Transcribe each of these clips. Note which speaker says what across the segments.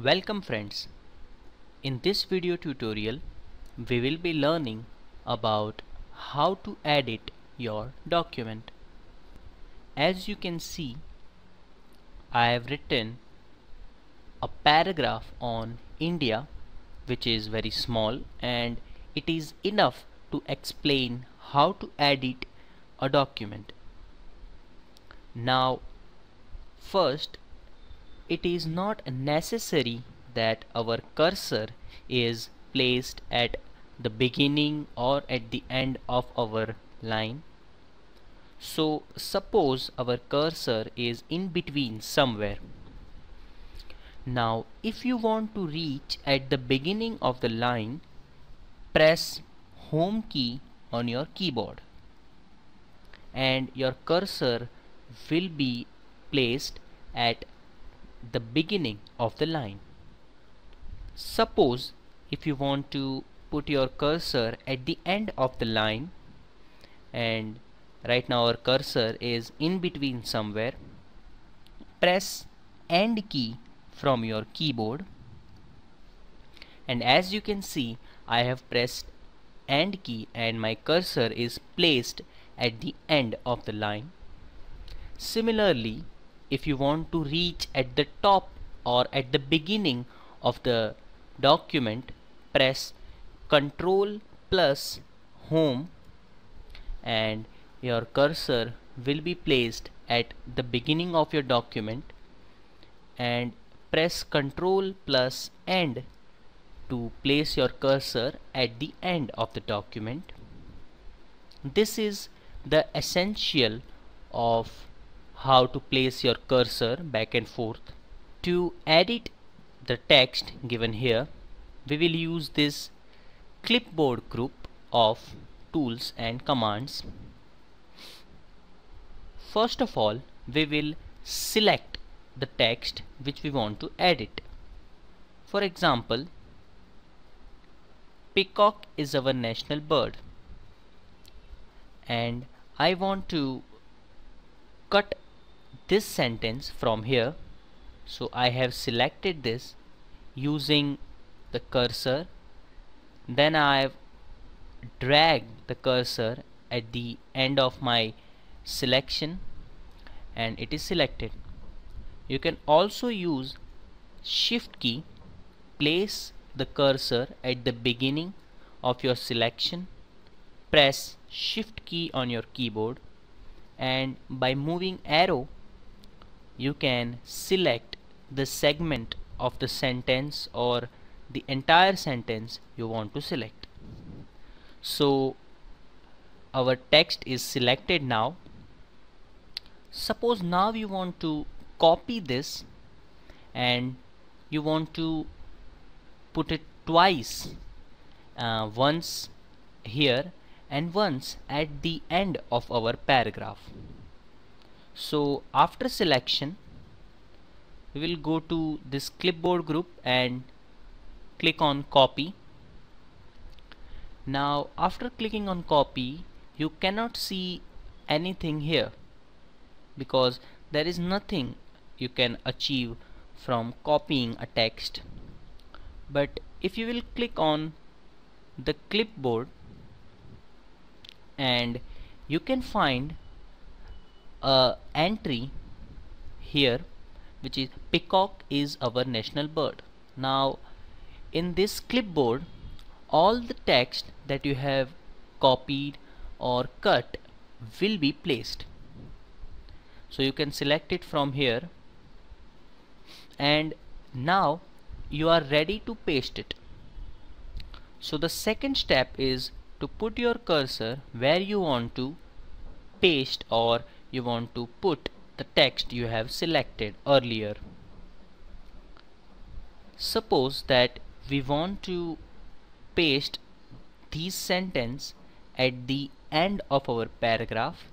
Speaker 1: Welcome friends. In this video tutorial we will be learning about how to edit your document. As you can see, I have written a paragraph on India which is very small, and it is enough to explain how to edit a document. Now first, it is not necessary that our cursor is placed at the beginning or at the end of our line. So suppose our cursor is in between somewhere. Now if you want to reach at the beginning of the line, press home key on your keyboard and your cursor will be placed at the beginning of the line. Suppose if you want to put your cursor at the end of the line, and right now our cursor is in between somewhere, press end key from your keyboard, and as you can see I have pressed end key and my cursor is placed at the end of the line. Similarly, if you want to reach at the top or at the beginning of the document, press Ctrl plus home and your cursor will be placed at the beginning of your document, and press Ctrl plus end to place your cursor at the end of the document. This is the essential of how to place your cursor back and forth. To edit the text given here, we will use this clipboard group of tools and commands. First of all, we will select the text which we want to edit. For example, peacock is our national bird, and I want to cut this sentence from here. So I have selected this using the cursor, then I have dragged the cursor at the end of my selection and it is selected. You can also use shift key, place the cursor at the beginning of your selection, press shift key on your keyboard, and by moving arrow you can select the segment of the sentence or the entire sentence you want to select. So our text is selected now. Suppose now you want to copy this and you want to put it twice, once here and once at the end of our paragraph. So after selection, we will go to this clipboard group and click on copy. Now after clicking on copy, you cannot see anything here because there is nothing you can achieve from copying a text. But if you will click on the clipboard, and you can find a entry here which is peacock is our national bird. Now in this clipboard, all the text that you have copied or cut will be placed. So you can select it from here, and now you are ready to paste it. So the second step is to put your cursor where you want to paste or you want to put the text you have selected earlier. Suppose that we want to paste this sentence at the end of our paragraph.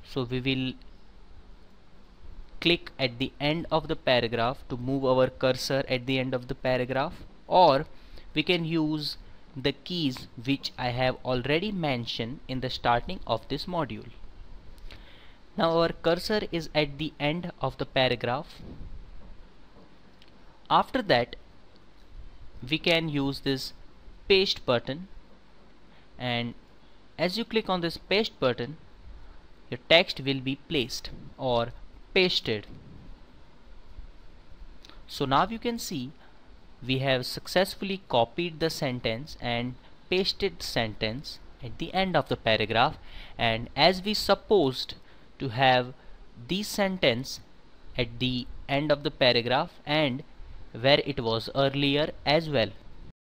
Speaker 1: So we will click at the end of the paragraph to move our cursor at the end of the paragraph, or we can use the keys which I have already mentioned in the starting of this module. Now our cursor is at the end of the paragraph. After that, we can use this paste button, and as you click on this paste button, your text will be placed or pasted. So now you can see we have successfully copied the sentence and pasted the sentence at the end of the paragraph, and as we supposed to have the sentence at the end of the paragraph and where it was earlier as well.